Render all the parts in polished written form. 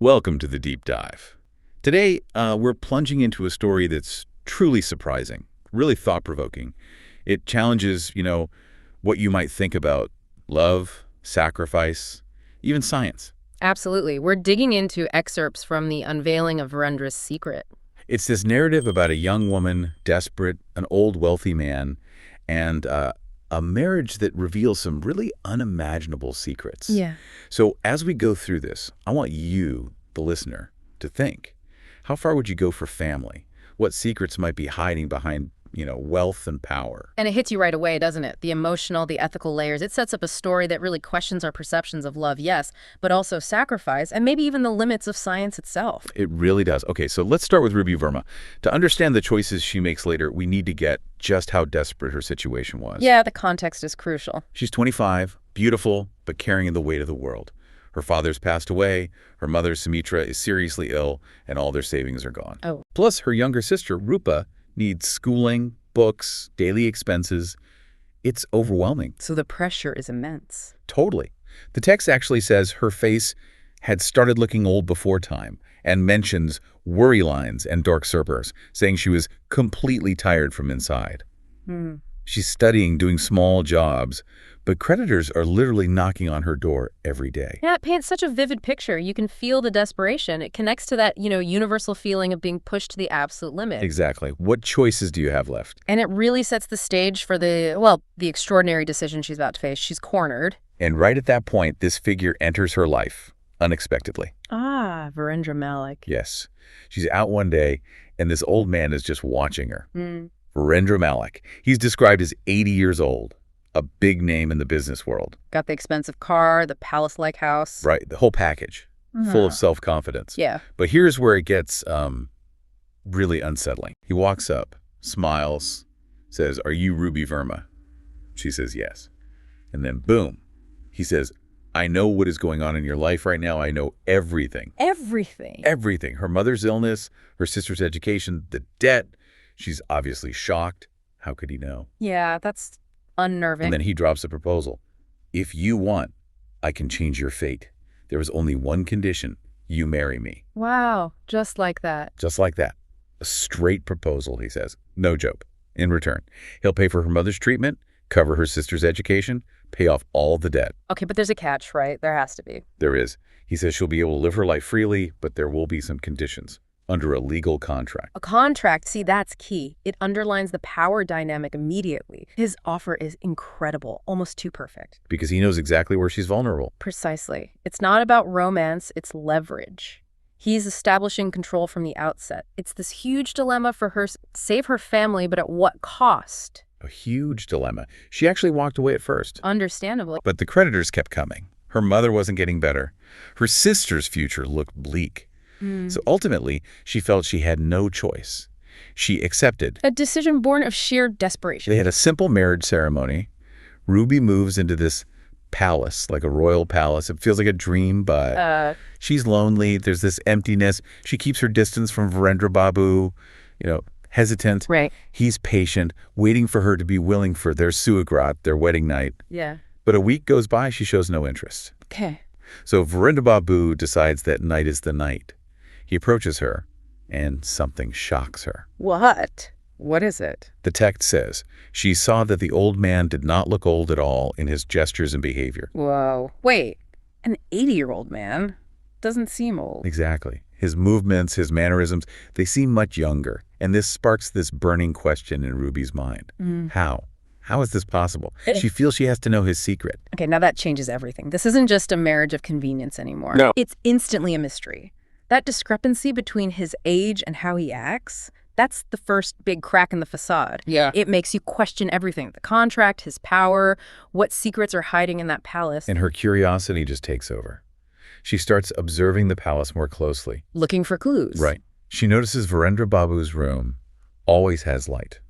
Welcome to the Deep Dive. Today, we're plunging into a story that's truly surprising, really thought-provoking. It challenges, what you might think about love, sacrifice, even science. Absolutely. We're digging into excerpts from the unveiling of Verendra's secret. It's this narrative about a young woman, desperate, an old wealthy man, and a marriage that reveals some really unimaginable secrets. Yeah. So as we go through this, I want you, the listener, to think. How far would you go for family? What secrets might be hiding behind, wealth and power? And it hits you right away, doesn't it? The emotional, the ethical layers. It sets up a story that really questions our perceptions of love, yes, but also sacrifice and maybe even the limits of science itself. It really does. Okay, so let's start with Ruby Verma. To understand the choices she makes later, we need to get just how desperate her situation was. Yeah, the context is crucial. She's 25, beautiful, but carrying the weight of the world. Her father's passed away, her mother, Sumitra, is seriously ill, and all their savings are gone. Oh. Plus, her younger sister, Rupa, needs schooling, books, daily expenses. It's overwhelming. So the pressure is immense. Totally. The text actually says her face had started looking old before time and mentions worry lines and dark circles, saying she was completely tired from inside. She's studying, doing small jobs, but creditors are literally knocking on her door every day. Yeah, it paints such a vivid picture. You can feel the desperation. It connects to that, universal feeling of being pushed to the absolute limit. Exactly. What choices do you have left? And it really sets the stage for the extraordinary decision she's about to face. She's cornered. And right at that point, this figure enters her life, unexpectedly. Ah, Virendra Malik. Yes. She's out one day, and this old man is just watching her. Virendra Malik. He's described as 80 years old, a big name in the business world. Got the expensive car, the palace-like house. Right, the whole package, full of self-confidence. Yeah. But here's where it gets really unsettling. He walks up, smiles, says, "Are you Ruby Verma?" She says, "Yes." And then, boom, he says, "I know what is going on in your life right now. I know everything." Everything. Everything. Her mother's illness, her sister's education, the debt. She's obviously shocked. How could he know? Yeah, that's unnerving. And then he drops a proposal. "If you want, I can change your fate. There is only one condition. You marry me." Wow, just like that. Just like that. A straight proposal, he says. No joke. In return, he'll pay for her mother's treatment, cover her sister's education, pay off all the debt. Okay, but there's a catch, right? There has to be. There is. He says she'll be able to live her life freely, but there will be some conditions under a legal contract. A contract, see, that's key. It underlines the power dynamic immediately. His offer is incredible, almost too perfect. Because he knows exactly where she's vulnerable. Precisely. It's not about romance, it's leverage. He's establishing control from the outset. It's this huge dilemma for her, save her family, but at what cost? A huge dilemma. She actually walked away at first. Understandably. But the creditors kept coming. Her mother wasn't getting better. Her sister's future looked bleak. So ultimately, she felt she had no choice. She accepted. A decision born of sheer desperation. They had a simple marriage ceremony. Ruby moves into this palace, like a royal palace. It feels like a dream, but she's lonely. There's this emptiness. She keeps her distance from Virendra Babu, hesitant. Right. He's patient, waiting for her to be willing for their suagrat, their wedding night. Yeah. But a week goes by, she shows no interest. Okay. So Virendra Babu decides that night is the night. He approaches her, and something shocks her. What? What is it? The text says, she saw that the old man did not look old at all in his gestures and behavior. Whoa. Wait, an 80-year-old man doesn't seem old. Exactly. His movements, his mannerisms, they seem much younger. And this sparks this burning question in Ruby's mind. How? How is this possible? She feels she has to know his secret. Okay, now that changes everything. This isn't just a marriage of convenience anymore. No. It's instantly a mystery. That discrepancy between his age and how he acts, that's the first big crack in the facade. Yeah. It makes you question everything. The contract, his power, what secrets are hiding in that palace. And her curiosity just takes over. She starts observing the palace more closely. Looking for clues. Right. She notices Virendra Babu's room always has light.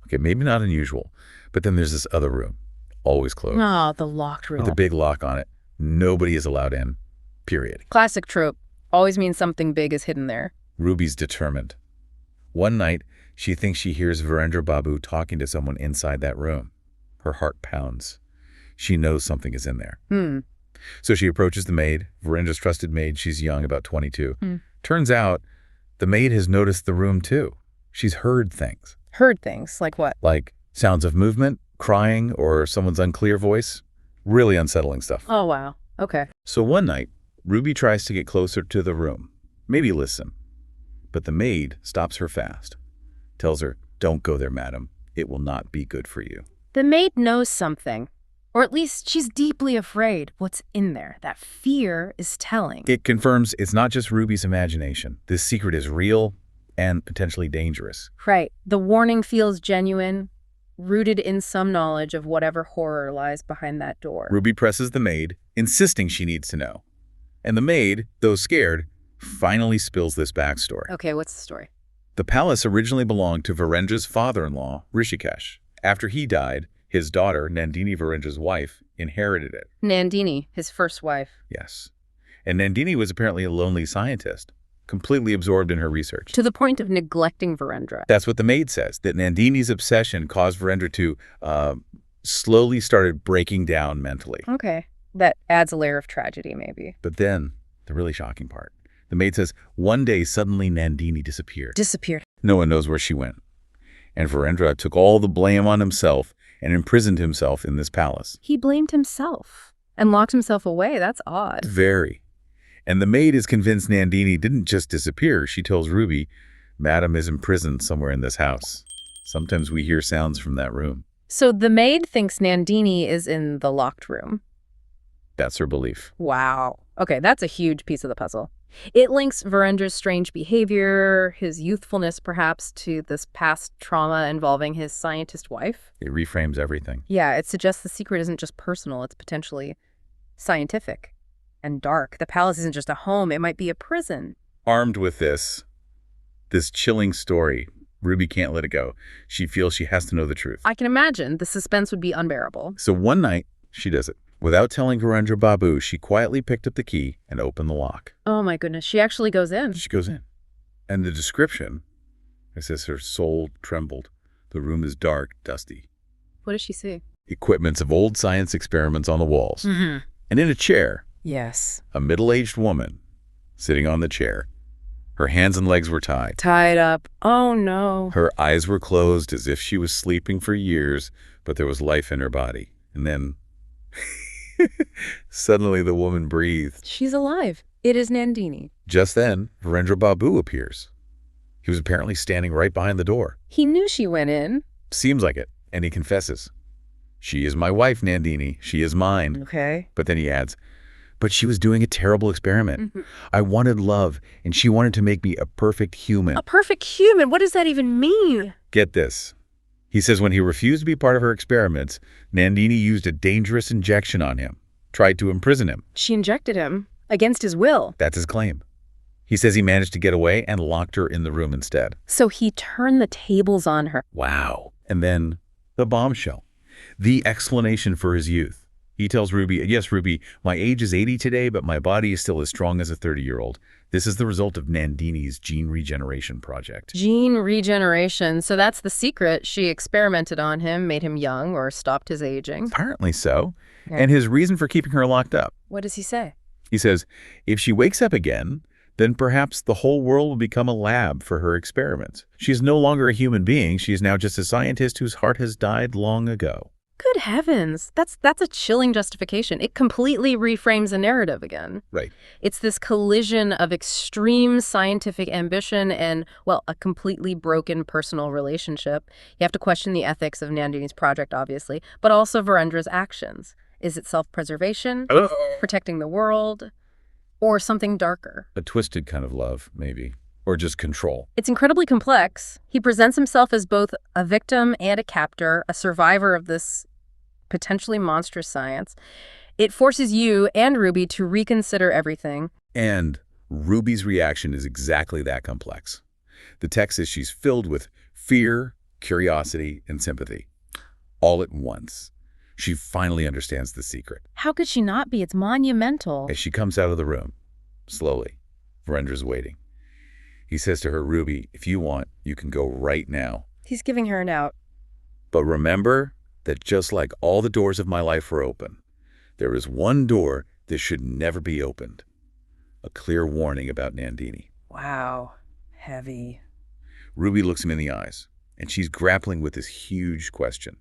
Okay, maybe not unusual, but then there's this other room, always closed. Oh, the locked room. With a big lock on it. Nobody is allowed in, period. Classic trope. Always means something big is hidden there. Ruby's determined. One night, she thinks she hears Virendra Babu talking to someone inside that room. Her heart pounds. She knows something is in there. So she approaches the maid, Verendra's trusted maid. She's young, about 22. Hmm. Turns out the maid has noticed the room too. She's heard things. Heard things, like what? Like sounds of movement, crying, or someone's unclear voice. Really unsettling stuff. Oh, wow. Okay. So one night, Ruby tries to get closer to the room, maybe listen. But the maid stops her fast, tells her, "Don't go there, madam. It will not be good for you." The maid knows something. Or at least she's deeply afraid what's in there. That fear is telling. It confirms it's not just Ruby's imagination. This secret is real and potentially dangerous. Right. The warning feels genuine, rooted in some knowledge of whatever horror lies behind that door. Ruby presses the maid, insisting she needs to know. And the maid, though scared, finally spills this backstory. Okay, what's the story? The palace originally belonged to Verendra's father-in-law, Rishikesh. After he died, his daughter, Nandini, Verendra's wife, inherited it. Nandini, his first wife. Yes. And Nandini was apparently a lonely scientist, completely absorbed in her research. To the point of neglecting Virendra. That's what the maid says, that Nandini's obsession caused Virendra to slowly started breaking down mentally. Okay. That adds a layer of tragedy, maybe. But then, the really shocking part. The maid says, one day suddenly Nandini disappeared. Disappeared. No one knows where she went. And Virendra took all the blame on himself and imprisoned himself in this palace. He blamed himself and locked himself away. That's odd. Very. And the maid is convinced Nandini didn't just disappear. She tells Ruby, "Madam is imprisoned somewhere in this house. Sometimes we hear sounds from that room." So the maid thinks Nandini is in the locked room. That's her belief. Wow. Okay, that's a huge piece of the puzzle. It links Virendra's strange behavior, his youthfulness perhaps, to this past trauma involving his scientist wife. It reframes everything. Yeah, it suggests the secret isn't just personal, it's potentially scientific and dark. The palace isn't just a home, it might be a prison. Armed with this chilling story, Ruby can't let it go. She feels she has to know the truth. I can imagine the suspense would be unbearable. So one night, she does it. Without telling Virendra Babu, she quietly picked up the key and opened the lock. Oh my goodness, she actually goes in. She goes in. And the description, it says her soul trembled. The room is dark, dusty. What does she see? Equipments of old science experiments on the walls. Mm-hmm. And in a chair, Yes. a middle-aged woman sitting on the chair. Her hands and legs were tied. Tied up. Oh no. Her eyes were closed as if she was sleeping for years, but there was life in her body. And then suddenly the woman breathed. She's alive. It is Nandini. Just then, Virendra Babu appears. He was apparently standing right behind the door. He knew she went in. Seems like it, and he confesses. "She is my wife, Nandini. She is mine." Okay. But then he adds, "But she was doing a terrible experiment. Mm-hmm. I wanted love, and she wanted to make me a perfect human." A perfect human? What does that even mean? Get this. He says when he refused to be part of her experiments, Nandini used a dangerous injection on him, tried to imprison him. She injected him against his will. That's his claim. He says he managed to get away and locked her in the room instead. So he turned the tables on her. Wow. And then the bombshell. The explanation for his youth. He tells Ruby, "Yes, Ruby, my age is 80 today, but my body is still as strong as a 30-year-old. This is the result of Nandini's gene regeneration project." Gene regeneration. So that's the secret. She experimented on him, made him young, or stopped his aging. Apparently so. Yeah. And his reason for keeping her locked up. What does he say? He says, if she wakes up again, then perhaps the whole world will become a lab for her experiments. She is no longer a human being. She is now just a scientist whose heart has died long ago. Good heavens. That's a chilling justification. It completely reframes the narrative again. Right. It's this collision of extreme scientific ambition and, well, a completely broken personal relationship. You have to question the ethics of Nandini's project, obviously, but also Virendra's actions. Is it self-preservation, protecting the world, or something darker? A twisted kind of love, maybe. Or just control. It's incredibly complex. He presents himself as both a victim and a captor, a survivor of this potentially monstrous science. It forces you and Ruby to reconsider everything. And Ruby's reaction is exactly that complex. The text says she's filled with fear, curiosity, and sympathy. All at once. She finally understands the secret. How could she not be? It's monumental. As she comes out of the room, slowly, Virendra's waiting. He says to her, "Ruby, if you want, you can go right now. He's giving her an out. But remember that just like all the doors of my life are open, there is one door This should never be opened. A clear warning about Nandini. Wow. Heavy. Ruby looks him in the eyes, and she's grappling with this huge question.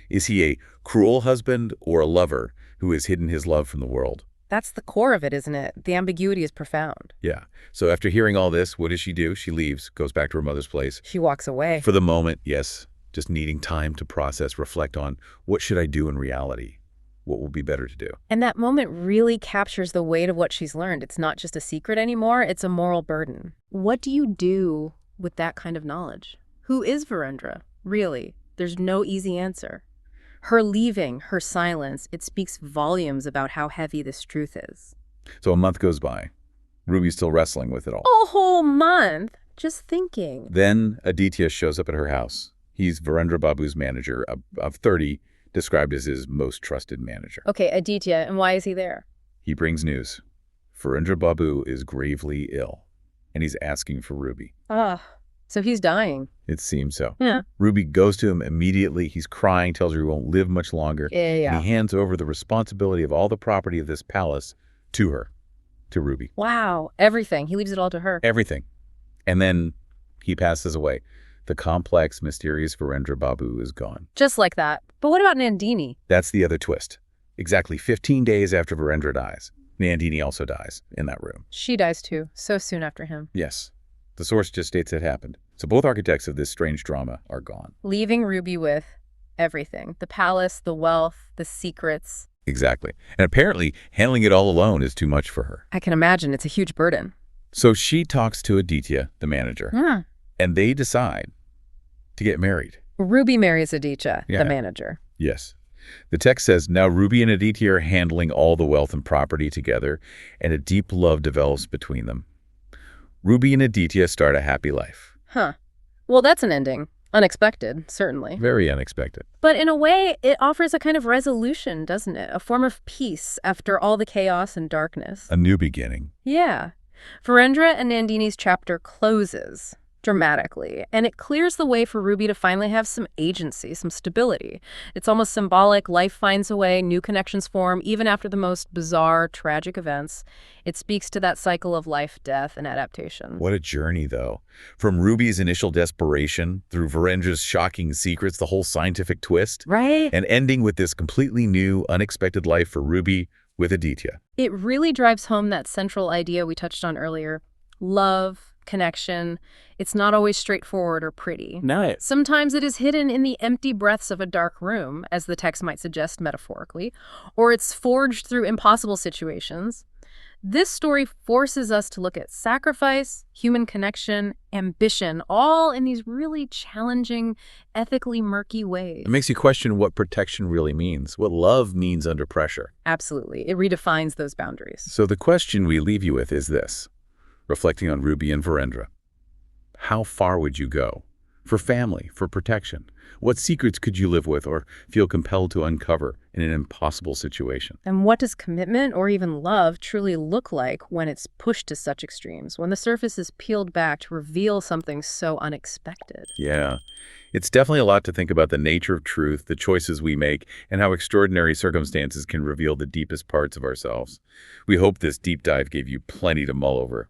Is he a cruel husband or a lover who has hidden his love from the world? That's the core of it, isn't it? The ambiguity is profound. Yeah. So after hearing all this, what does she do? She leaves, goes back to her mother's place. She walks away. For the moment, yes, just needing time to process, reflect on what should I do in reality? What will be better to do? And that moment really captures the weight of what she's learned. It's not just a secret anymore, it's a moral burden. What do you do with that kind of knowledge? Who is Virendra? Really? There's no easy answer. Her leaving, her silence, it speaks volumes about how heavy this truth is. So a month goes by. Ruby's still wrestling with it all. A whole month? Just thinking. Then Aditya shows up at her house. He's Virendra Babu's manager, of 30, described as his most trusted manager. Okay, Aditya, and why is he there? He brings news. Virendra Babu is gravely ill, and he's asking for Ruby. So he's dying. It seems so. Yeah. Ruby goes to him immediately. He's crying, tells her he won't live much longer. Yeah. And he hands over the responsibility of all the property of this palace to her, to Ruby. Wow, everything. He leaves it all to her. Everything. And then he passes away. The complex, mysterious Virendra Babu is gone. Just like that. But what about Nandini? That's the other twist. Exactly 15 days after Virendra dies, Nandini also dies in that room. She dies too, so soon after him. Yes. The source just states it happened. So both architects of this strange drama are gone. Leaving Ruby with everything. The palace, the wealth, the secrets. Exactly. And apparently, handling it all alone is too much for her. I can imagine it's a huge burden. So she talks to Aditya, the manager, and they decide to get married. Ruby marries Aditya, Yeah. the manager. Yes. The text says, now Ruby and Aditya are handling all the wealth and property together, and a deep love develops between them. Ruby and Aditya start a happy life. Well, that's an ending. Unexpected, certainly. Very unexpected. But in a way, it offers a kind of resolution, doesn't it? A form of peace after all the chaos and darkness. A new beginning. Yeah. Virendra and Nandini's chapter closes dramatically, and it clears the way for Ruby to finally have some agency, some stability. It's almost symbolic. Life finds a way, new connections form, even after the most bizarre, tragic events. It speaks to that cycle of life, death, and adaptation. What a journey, though. From Ruby's initial desperation, through Virendra's shocking secrets, the whole scientific twist, Right? and ending with this completely new, unexpected life for Ruby with Aditya. It really drives home that central idea we touched on earlier. Love, connection. It's not always straightforward or pretty. No. Sometimes it is hidden in the empty breaths of a dark room, as the text might suggest metaphorically, or it's forged through impossible situations. This story forces us to look at sacrifice, human connection, ambition, all in these really challenging, ethically murky ways. It makes you question what protection really means, what love means under pressure. Absolutely. It redefines those boundaries. So the question we leave you with is this, reflecting on Ruby and Virendra. How far would you go? For family, for protection? What secrets could you live with or feel compelled to uncover in an impossible situation? And what does commitment or even love truly look like when it's pushed to such extremes, when the surface is peeled back to reveal something so unexpected? Yeah, it's definitely a lot to think about the nature of truth, the choices we make, and how extraordinary circumstances can reveal the deepest parts of ourselves. We hope this deep dive gave you plenty to mull over.